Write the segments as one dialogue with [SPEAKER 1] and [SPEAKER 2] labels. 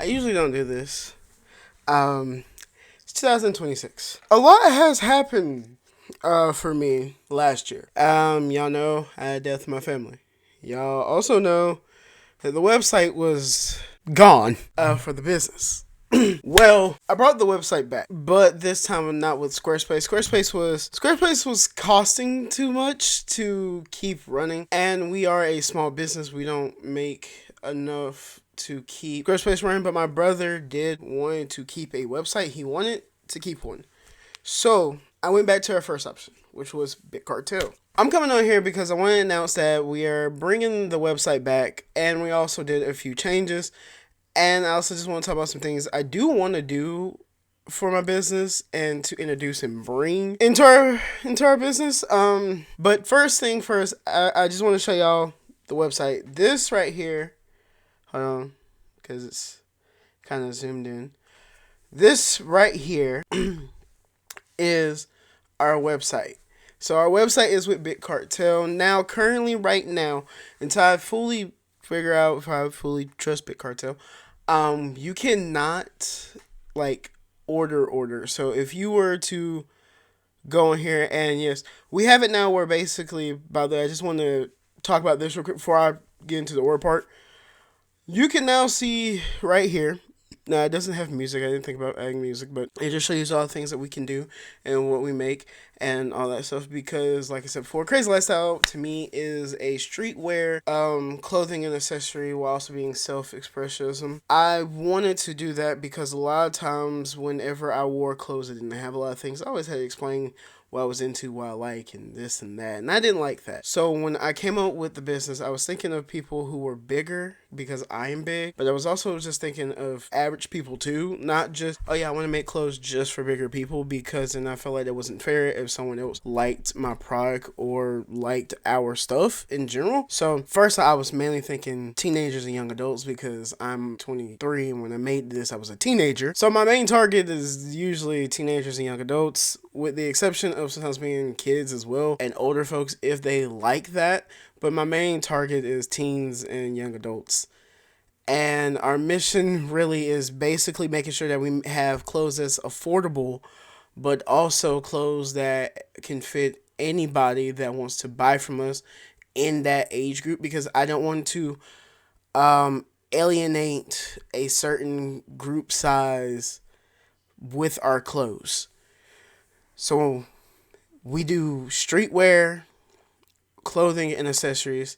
[SPEAKER 1] I usually don't do this. It's 2026. A lot has happened for me last year. Y'all know I had death in my family. Y'all also know that the website was gone for the business. Well, I brought the website back, but this time not with Squarespace. Squarespace was costing too much to keep running, and we are a small business. We don't make enough to keep Squarespace running, but my brother did want to keep a website. He wanted to keep one. So I went back to our first option, which was BitCartel. I'm coming on here because I want to announce that we are bringing the website back, and we also did a few changes. And I also just want to talk about some things I do want to do for my business and to introduce and bring into our business. But first thing first, I just want to show y'all the website. This right here, hold on, because it's kind of zoomed in. This right here is our website. So our website is with BitCartel. Now, currently, right now, until I fully figure out if I fully trust BitCartel, you cannot like order. So if you were to go in here, and yes, we have it now where basically, by the way, I just want to talk about this real quick before I get into the order part. You can now see right here. Now, it doesn't have music. I didn't think about adding music, but it just shows you all the things that we can do and what we make and all that stuff. Because, like I said before, Cra-Z Lifestyle to me is a streetwear clothing and accessory while also being self-expressionism. I wanted to do that because a lot of times whenever I wore clothes that didn't have a lot of things, I always had to explain what I was into, what I like, and this and that. And I didn't like that. So when I came up with the business, I was thinking of people who were bigger because I am big. But I was also just thinking of average people too. Not just, oh yeah, I want to make clothes just for bigger people, because then I felt like it wasn't fair if someone else liked my product or liked our stuff in general. So first I was mainly thinking teenagers and young adults because I'm 23, and when I made this, I was a teenager. So my main target is usually teenagers and young adults, with the exception of sometimes being kids as well and older folks if they like that. But my main target is teens and young adults. And our mission really is basically making sure that we have clothes that's affordable, but also clothes that can fit anybody that wants to buy from us in that age group, because I don't want to alienate a certain group size with our clothes. So we do streetwear, clothing and accessories,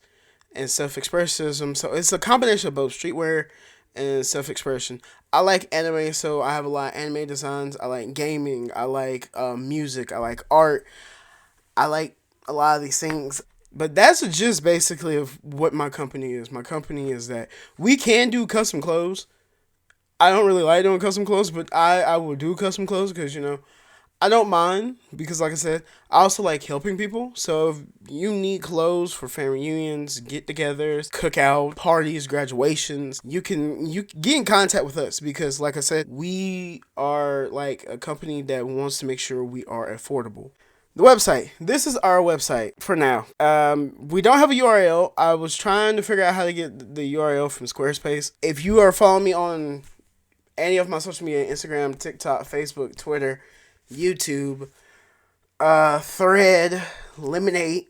[SPEAKER 1] and self-expressionism. So it's a combination of both streetwear and self-expression. I like anime, so I have a lot of anime designs. I like gaming. I like music. I like art. I like a lot of these things. But that's just basically of what my company is. My company is that we can do custom clothes. I don't really like doing custom clothes, but I will do custom clothes because, you know, I don't mind, because like I said, I also like helping people. So if you need clothes for family reunions, get-togethers, cookout, parties, graduations, you get in contact with us, because like I said, we are like a company that wants to make sure we are affordable. The website. This is our website for now. We don't have a URL. I was trying to figure out how to get the URL from Squarespace. If you are following me on any of my social media, Instagram, TikTok, Facebook, Twitter, YouTube, Thread, Lemonade,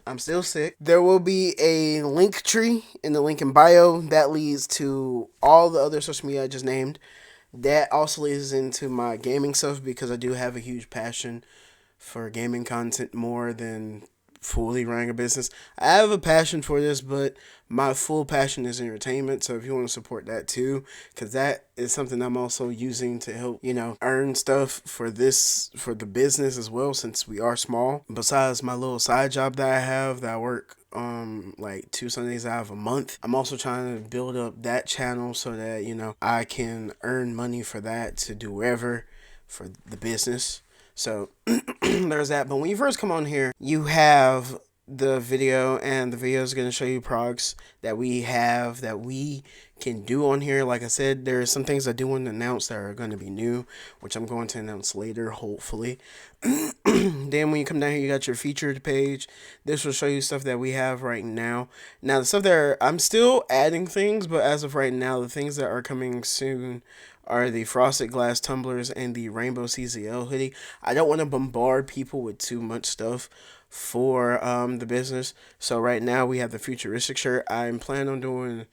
[SPEAKER 1] I'm still sick. There will be a link tree in the link in bio that leads to all the other social media I just named. That also leads into my gaming stuff, because I do have a huge passion for gaming content more than fully running a business. I have a passion for this, but my full passion is entertainment. So if you want to support that too, because that is something I'm also using to help, you know, earn stuff for the business as well, since we are small. Besides my little side job that I have, that I work like 2 Sundays out of a month, I'm also trying to build up that channel so that, you know, I can earn money for that to do whatever for the business. So there's that. But when you first come on here, you have the video, and the video is going to show you products that we have that we can do on here. Like I said, there are some things I do want to announce that are going to be new, which I'm going to announce later, hopefully. Then when you come down here, you got your featured page. This will show you stuff that we have right now. Now, the stuff I'm still adding things, but as of right now, the things that are coming soon are the frosted glass tumblers and the rainbow CZL hoodie. I don't want to bombard people with too much stuff for the business. So right now we have the futuristic shirt. I'm planning on doing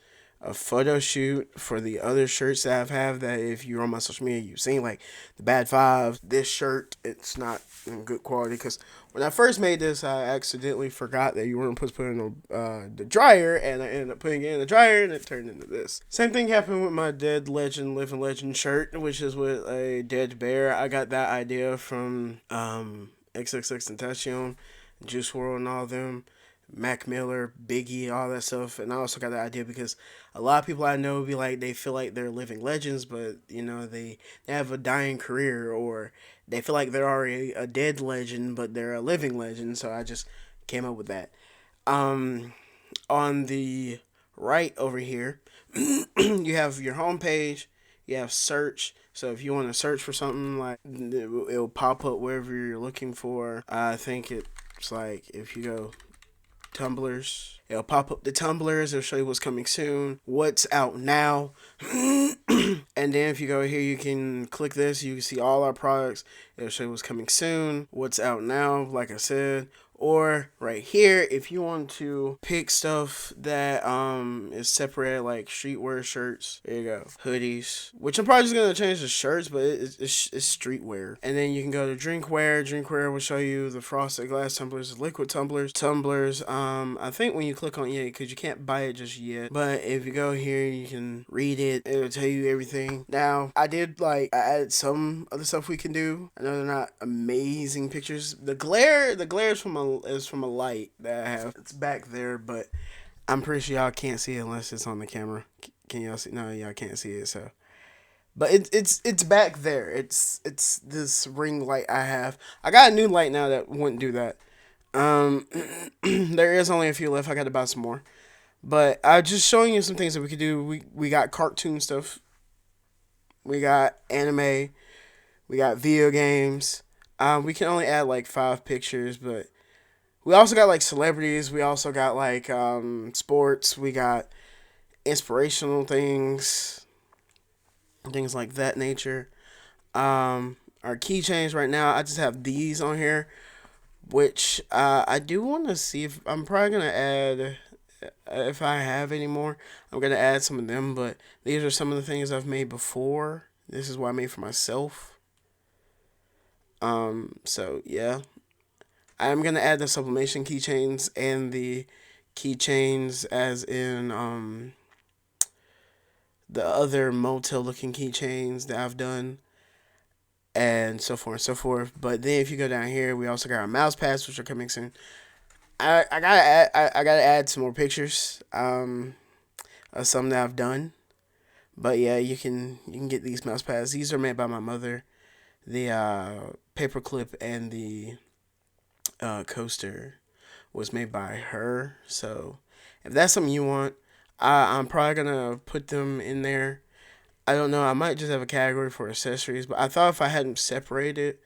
[SPEAKER 1] a photo shoot for the other shirts that I have that if you're on my social media, you've seen, like the Bad Five. This shirt, it's not in good quality because when I first made this, I accidentally forgot that you weren't supposed to put it in the dryer, and I ended up putting it in the dryer, and it turned into this. Same thing happened with my Dead Legend, Living Legend shirt, which is with a dead bear. I got that idea from XXXTentacion, Juice WRLD, and all them. Mac Miller, Biggie, all that stuff. And I also got the idea because a lot of people I know be like, they feel like they're living legends, but they have a dying career, or they feel like they're already a dead legend, but they're a living legend. So I just came up with that. On the right over here, you have your homepage. You have search. So if you want to search for something, like it'll pop up wherever you're looking for. I think it's like if you go tumblers, it'll pop up the tumblers. It'll show you what's coming soon, what's out now. And then if you go here, you can click this. You can see all our products. It'll show you what's coming soon, what's out now, like I said. Or right here, if you want to pick stuff that is separated, like streetwear shirts, there you go, hoodies, which I'm probably just gonna change the shirts, but it's streetwear. And then you can go to drinkware. Drinkware will show you the frosted glass tumblers, liquid tumblers. I think when you click on because you can't buy it just yet, but if you go here, you can read it. It'll tell you everything. Now, I added some other stuff we can do. I know they're not amazing pictures. The glare is from a light that I have. It's back there, but I'm pretty sure y'all can't see it unless it's on the camera. Can y'all see? No, y'all can't see it. So, but it's back there. It's this ring light I have. I got a new light now that wouldn't do that. There is only a few left. I got to buy some more. But I'm just showing you some things that we could do. We got cartoon stuff. We got anime. We got video games. We can only add like 5 pictures, but we also got like celebrities. We also got like sports. We got inspirational things like that nature. Our keychains right now, I just have these on here, which I do want to see if I'm probably gonna add. If I have any more, I'm gonna add some of them. But these are some of the things I've made before. This is what I made for myself. So yeah. I'm gonna add the sublimation keychains and the keychains as in the other motel looking keychains that I've done, and so forth and so forth. But then if you go down here, we also got our mouse pads, which are coming soon. I gotta add some more pictures of some that I've done. But yeah, you can get these mouse pads. These are made by my mother. The paperclip and the coaster was made by her. So if that's something you want, I'm probably gonna put them in there. I don't know. I might just have a category for accessories, but I thought if I hadn't separated,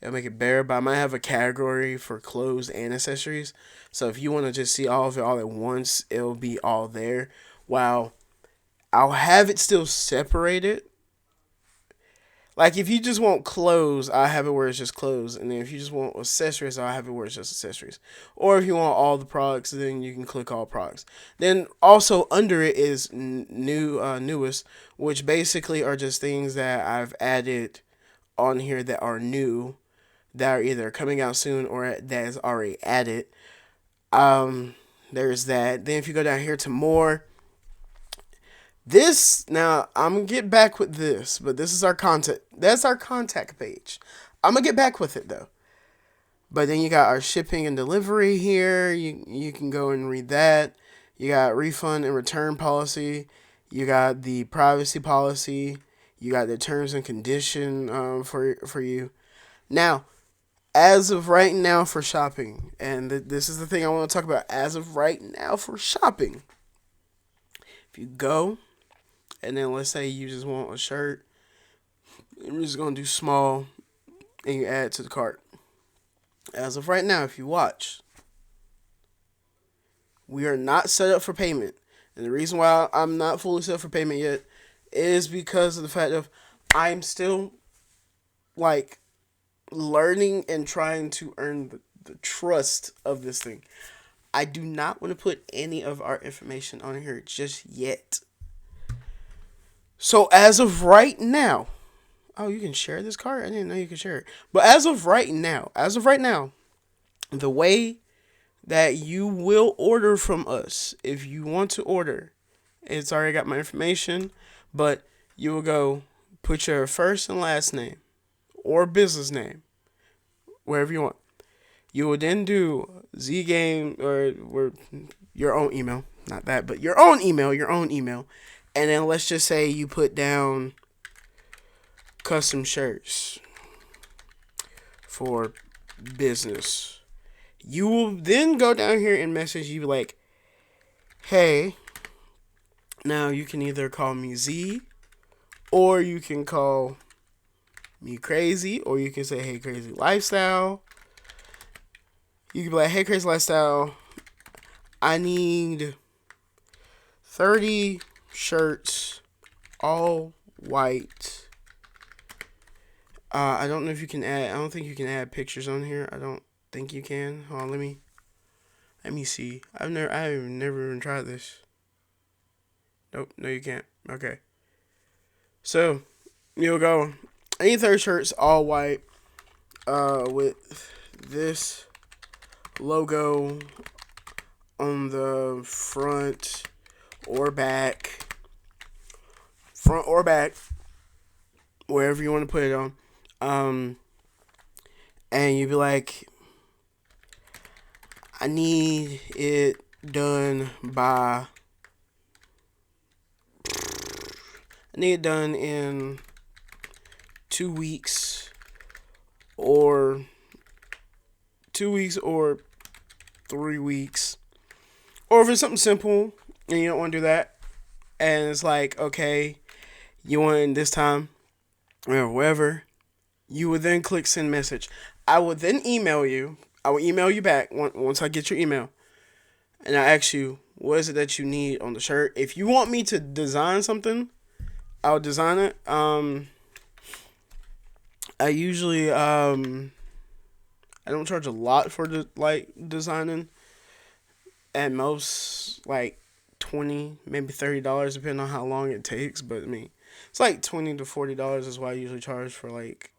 [SPEAKER 1] it'll make it better. But I might have a category for clothes and accessories. So if you want to just see all of it all at once, it'll be all there. While I'll have it still separated. Like, if you just want clothes, I'll have it where it's just clothes. And then if you just want accessories, I'll have it where it's just accessories. Or if you want all the products, then you can click all products. Then also under it is newest, which basically are just things that I've added on here that are new, that are either coming out soon or that is already added. There's that. Then if you go down here to more, this, now, I'm going to get back with this, but this is our contact. That's our contact page. I'm going to get back with it, though. But then you got our shipping and delivery here. You can go and read that. You got refund and return policy. You got the privacy policy. You got the terms and condition for you. Now, As of right now for shopping, and this is the thing I want to talk about. As of right now for shopping, if you go and then let's say you just want a shirt, you're just gonna do small and you add to the cart. As of right now, if you watch, we are not set up for payment. And the reason why I'm not fully set up for payment yet is because of the fact of I'm still like learning and trying to earn the trust of this thing. I do not want to put any of our information on here just yet. So as of right now, oh, you can share this card? I didn't know you could share it. But as of right now, the way that you will order from us, if you want to order, it's already got my information, but you will go put your first and last name or business name, wherever you want. You will then do Z Game or your own email, not that, but your own email, and then let's just say you put down custom shirts for business. You will then go down here and message you like, hey, now you can either call me Z or you can call me Cra-Z, or you can say, hey, Crazy Lifestyle. You can be like, hey, Crazy Lifestyle, I need 30 shirts, all white. I don't know if you can add, I don't think you can add pictures on here. I don't think you can. Hold on, let me see. I've never even tried this. Nope, no you can't. Okay. So, you'll go, I need 30 shirts, all white, with this logo on the front or back, wherever you want to put it on. And you'd be like, I need it done in 2 weeks or 3 weeks. Or if it's something simple and you don't want to do that, and it's like, okay, you want it this time, or whatever, you would then click send message. I would then email you. I will email you back once I get your email. And I ask you, what is it that you need on the shirt? If you want me to design something, I'll design it. I usually I don't charge a lot for designing. At most like $20, maybe $30, depending on how long it takes. But I mean, it's like $20 to $40 is what I usually charge for like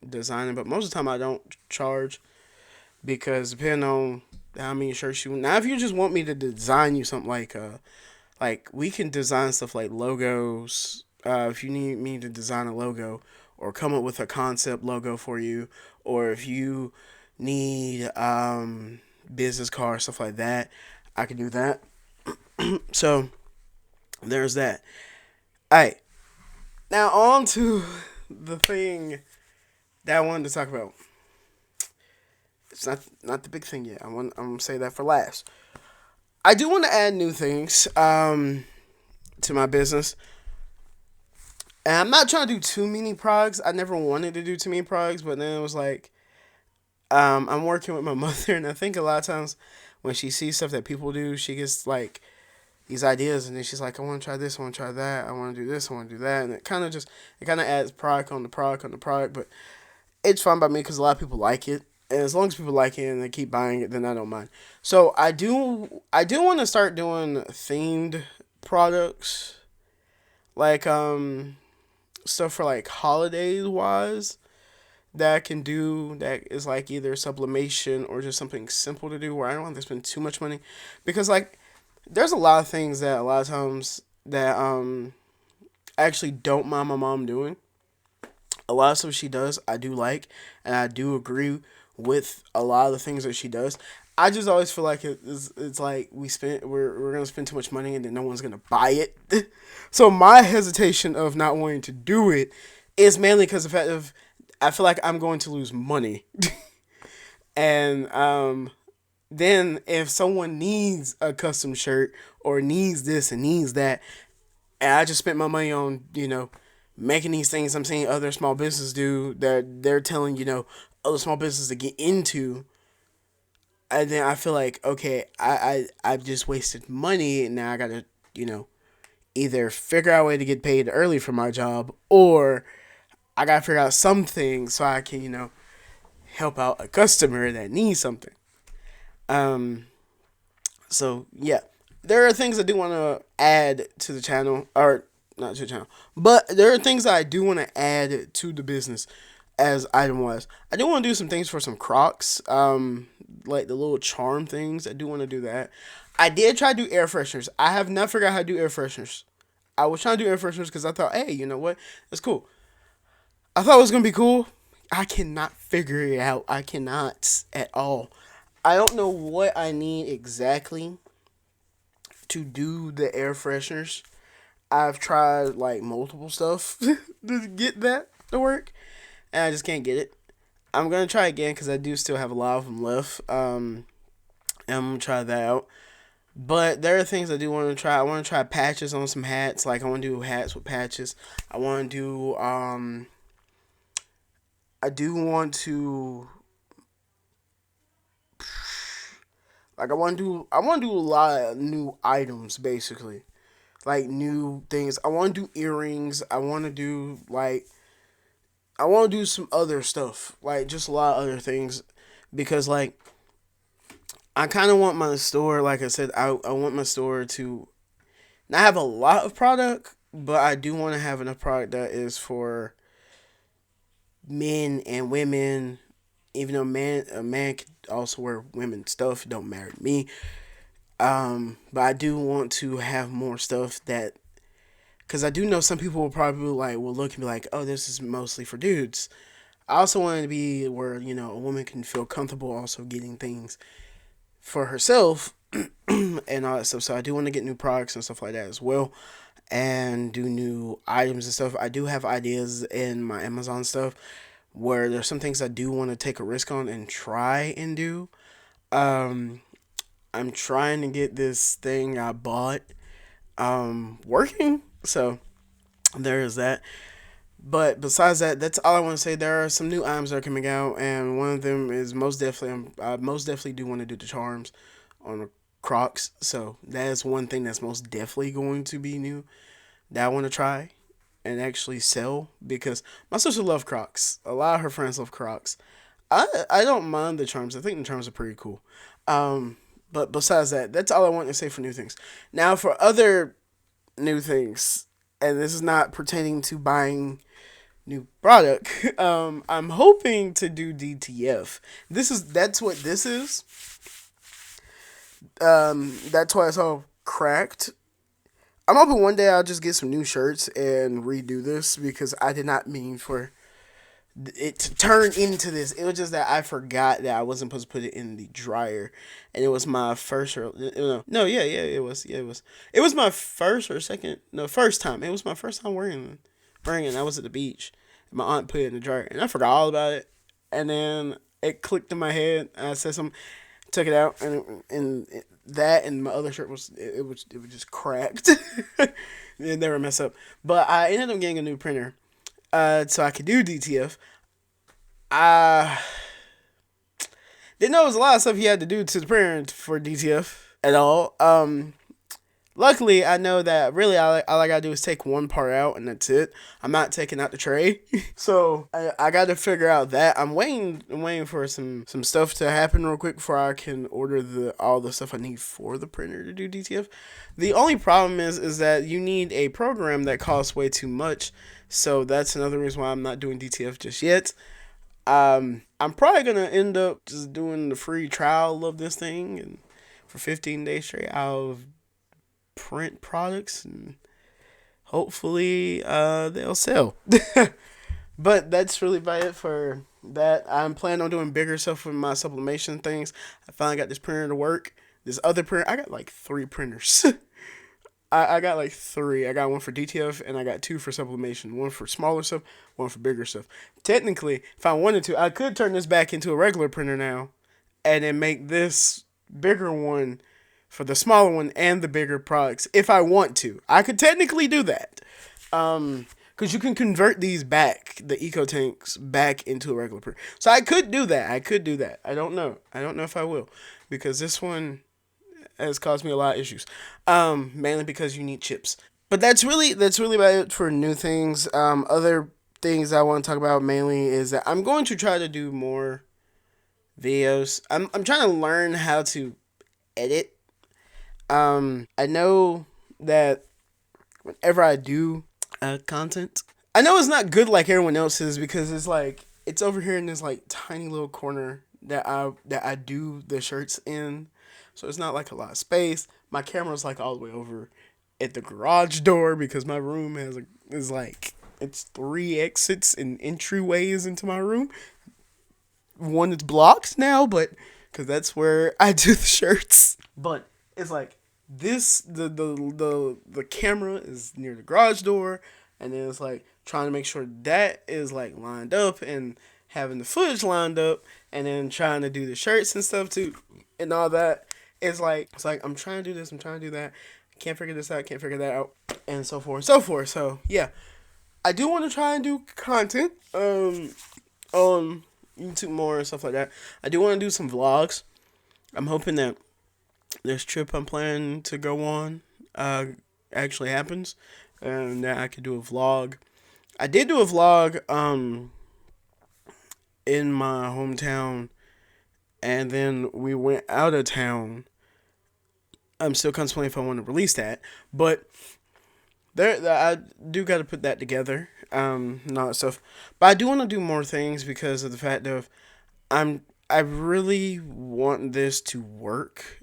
[SPEAKER 1] designing. But most of the time I don't charge, because depending on how many shirts you want. Now if you just want me to design you something like we can design stuff like logos. If you need me to design a logo or come up with a concept logo for you, or if you need business cards, stuff like that, I can do that. So there's that. Alright. Now on to the thing that I wanted to talk about. It's not the big thing yet. I'm gonna say that for last. I do want to add new things to my business. And I'm not trying to do too many products. I never wanted to do too many products, but then it was like, I'm working with my mother, and I think a lot of times when she sees stuff that people do, she gets like these ideas, and then she's like, I want to try this, I want to try that, I want to do this, I want to do that, and it kind of adds product on the product, but it's fine by me because a lot of people like it, and as long as people like it and they keep buying it, then I don't mind. So I do want to start doing themed products, like stuff for like holidays wise, that I can do that is like either sublimation or just something simple to do where I don't have to spend too much money, because like there's a lot of things that a lot of times that I actually don't mind my mom doing. A lot of stuff she does I do like, and I do agree with a lot of the things that she does. I just always feel like it's like we're gonna spend too much money and then no one's gonna buy it. So my hesitation of not wanting to do it is mainly because of the fact of I feel like I'm going to lose money. And then if someone needs a custom shirt or needs this and needs that, and I just spent my money on, making these things I'm seeing other small businesses do that they're telling, other small businesses to get into, and then I feel like, okay, I've just wasted money, and now I gotta, you know, either figure out a way to get paid early for my job, or I gotta figure out something so I can, help out a customer that needs something. Um, so yeah, there are things I do want to add to the channel, or not to the channel, but there are things that I do want to add to the business as item wise. I do want to do some things for some Crocs, like the little charm things. I do want to do that. I did try to do air fresheners. I have not figured out how to do air fresheners. I was trying to do air fresheners because I thought, hey, you know what? That's cool. I thought it was gonna be cool. I cannot figure it out. I cannot at all. I don't know what I need exactly to do the air fresheners. I've tried like multiple stuff to get that to work, and I just can't get it. I'm gonna try again because I do still have a lot of them left. And I'm gonna try that out. But there are things I do want to try. I want to try patches on some hats. Like I want to do hats with patches. I want to do. I do want to. Like I want to do. I want to do a lot of new items, basically. Like new things. I want to do earrings. I want to do like. I want to do some other stuff. Like just a lot of other things, because like I kind of want my store. Like I said, I want my store to not have a lot of product, but I do want to have enough product that is for men and women. Even though a man could also wear women's stuff, it don't matter to me. But I do want to have more stuff that, because I do know some people will probably like will look and be like, oh, this is mostly for dudes. I also want it to be where a woman can feel comfortable also getting things for herself and all that stuff. So I do want to get new products and stuff like that as well, and do new items and stuff. I do have ideas in my Amazon stuff where there's some things I do want to take a risk on and try and do. Um, I'm trying to get this thing I bought working. So there is that. But besides that, that's all I want to say. There are some new items that are coming out, and one of them is most definitely, I most definitely do want to do the charms on the Crocs. So that is one thing that's most definitely going to be new that I want to try and actually sell, because my sister loves Crocs. A lot of her friends love Crocs. I don't mind the charms. I think the charms are pretty cool. But besides that, that's all I want to say for new things. Now for other new things, and this is not pertaining to buying new product. I'm hoping to do DTF. That's what this is. That's why it's all cracked. I'm hoping one day I'll just get some new shirts and redo this, because I did not mean for it to turn into this. It was just that I forgot that I wasn't supposed to put it in the dryer, and it was my first or no, yeah, it was my first or second, no, first time. It was my first time wearing it. I was at the beach, and my aunt put it in the dryer, and I forgot all about it, and then it clicked in my head, and I said something, took it out, and that and my other shirt it was just cracked. It never mess up, but I ended up getting a new printer. So I could do DTF. I didn't know there was a lot of stuff you had to do to the printer for DTF at all. Luckily, I know that really all I gotta do is take one part out, and that's it. I'm not taking out the tray. So I gotta figure out that. I'm waiting for some stuff to happen real quick before I can order all the stuff I need for the printer to do DTF. The only problem is that you need a program that costs way too much. So that's another reason why I'm not doing DTF just yet. I'm probably gonna end up just doing the free trial of this thing, and for 15 days straight I'll print products, and hopefully they'll sell. But that's really about it for that. I'm planning on doing bigger stuff with my sublimation things. I finally got this printer to work. This other printer, I got like 3 printers. I got like 3. I got one for DTF, and I got 2 for sublimation. One for smaller stuff, one for bigger stuff. Technically, if I wanted to, I could turn this back into a regular printer now. and then make this bigger one for the smaller one and the bigger products if I want to. I could technically do that. Because you can convert these back, the eco tanks, back into a regular print. So I could do that. I don't know. I don't know if I will, because this one has caused me a lot of issues. Mainly because you need chips. But that's really about it for new things. Other things I want to talk about mainly is that I'm going to try to do more videos. I'm trying to learn how to edit. I know that whenever I do content, I know it's not good like everyone else's, because it's like it's over here in this like tiny little corner that I do the shirts in, so it's not like a lot of space. My camera's like all the way over at the garage door, because my room is like it's 3 exits and entryways into my room. One is blocked now, but because that's where I do the shirts. But it's like this the camera is near the garage door, and then it's like trying to make sure that is like lined up and having the footage lined up, and then trying to do the shirts and stuff too, and all that. It's like I'm trying to do this, I'm trying to do that. Can't figure this out, can't figure that out, and so forth, so forth. So yeah, I do want to try and do content on YouTube more and stuff like that. I do want to do some vlogs. I'm hoping that this trip I'm planning to go on actually happens, and that I could do a vlog. I did do a vlog in my hometown, and then we went out of town. I'm still contemplating if I want to release that, but I do got to put that together, and all that stuff. But I do want to do more things because of the fact of I really want this to work,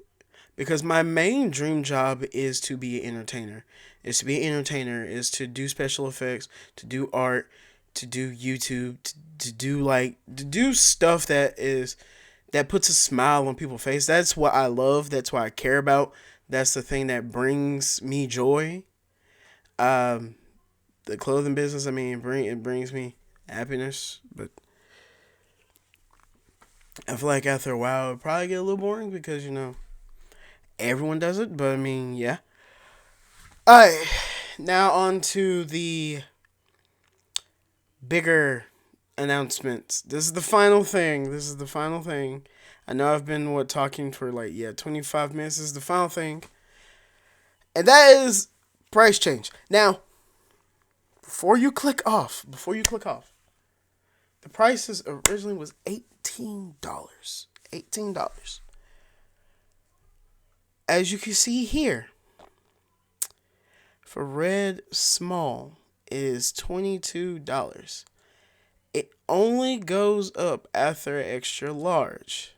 [SPEAKER 1] because my main dream job is to be an entertainer. Is to do special effects, to do art, to do YouTube, to do stuff that puts a smile on people's face. That's what I love. That's what I care about. That's the thing that brings me joy. The clothing business, I mean, it brings me happiness, but I feel like after a while it would probably get a little boring, because everyone does it. But I mean, yeah. Alright, now on to the bigger announcements. This is the final thing. I know I've been talking for 25 minutes. This is the final thing, and that is price change. Now, before you click off, the prices originally was $18. As you can see here, for red small is $22. It only goes up after extra large.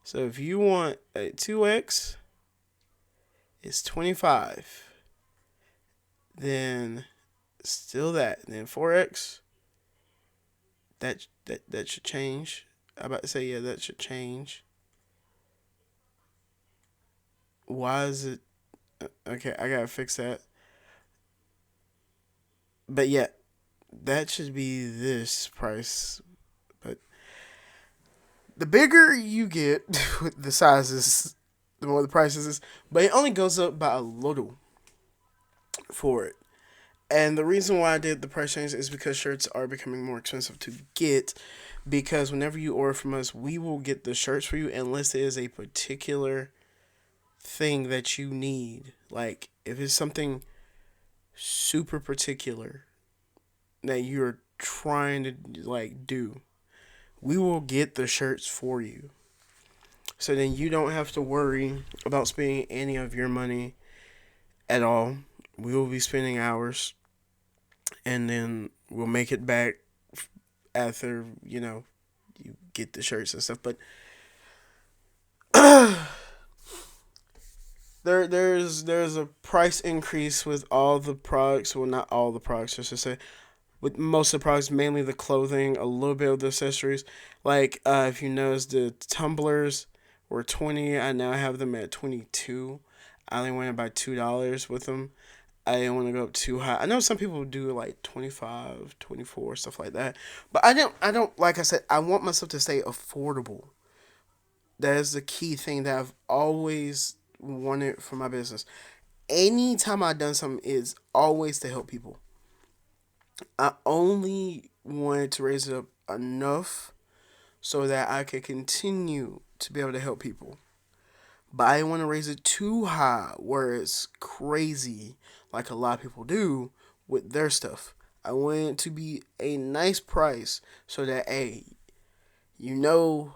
[SPEAKER 1] So if you want a 2X, it's $25. Then still that. Then 4X, that should change. I'm about to say, yeah, that should change. Why is it? Okay, I gotta fix that. But yeah, that should be this price. But the bigger you get with the sizes, the more the prices is. But it only goes up by a little for it. And the reason why I did the price change is because shirts are becoming more expensive to get. Because whenever you order from us, we will get the shirts for you unless it is a particular thing that you need. Like, if it's something super particular that you're trying to do, we will get the shirts for you. So then you don't have to worry about spending any of your money at all. We will be spending ours, and then we'll make it back after you get the shirts and stuff. But there's a price increase with all the products. Well, not all the products, just to say, with most of the products, mainly the clothing, a little bit of the accessories. Like if you notice, the tumblers were $20. I now have them at $22. I only went by $2 with them. I didn't want to go up too high. I know some people do like 25, 24, stuff like that. But I don't, like I said, I want myself to stay affordable. That is the key thing that I've always wanted for my business. Anytime I've done something, is always to help people. I only wanted to raise it up enough so that I could continue to be able to help people. But I didn't want to raise it too high where it's crazy, like a lot of people do with their stuff. I want it to be a nice price so that, hey, you know,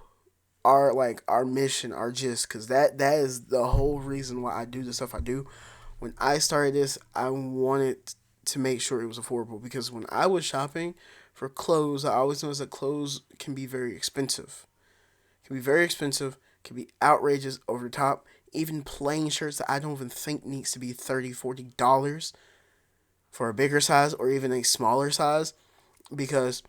[SPEAKER 1] our mission, our gist, because that is the whole reason why I do the stuff I do. When I started this, I wanted to make sure it was affordable, because when I was shopping for clothes, I always noticed that clothes can be very expensive. Can be very expensive. Can be outrageous, over the top. Even plain shirts that I don't even think needs to be $30, $40 for a bigger size or even a smaller size, because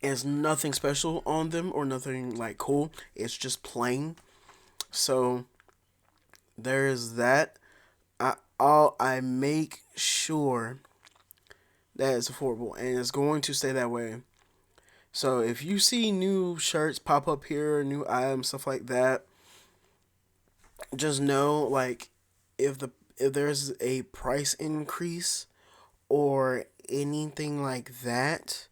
[SPEAKER 1] there's nothing special on them or nothing like cool. It's just plain. So there is that. I make sure that it's affordable, and it's going to stay that way. So if you see new shirts pop up here, new items, stuff like that, just know, like, if there's a price increase or anything like that,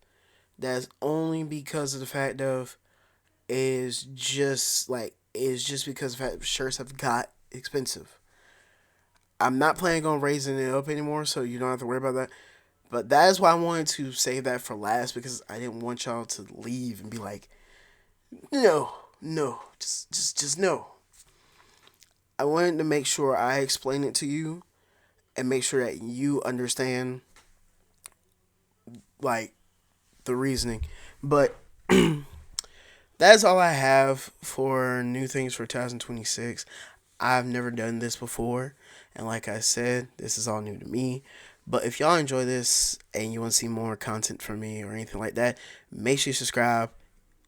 [SPEAKER 1] that's only because of the fact of is just because of the fact shirts have got expensive. I'm not planning on raising it up anymore, so you don't have to worry about that. But that is why I wanted to save that for last, because I didn't want y'all to leave and be like, no, no, just no. I wanted to make sure I explain it to you and make sure that you understand, like, the reasoning. But that's all I have for new things for 2026. I've never done this before, and like I said, this is all new to me. But if y'all enjoy this and you want to see more content from me or anything like that, make sure you subscribe,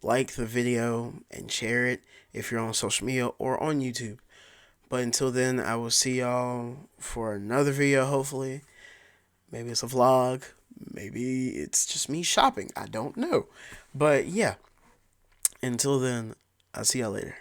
[SPEAKER 1] like the video, and share it if you're on social media or on YouTube. But until then, I will see y'all for another video, hopefully. Maybe it's a vlog. Maybe it's just me shopping. I don't know. But yeah, until then, I'll see y'all later.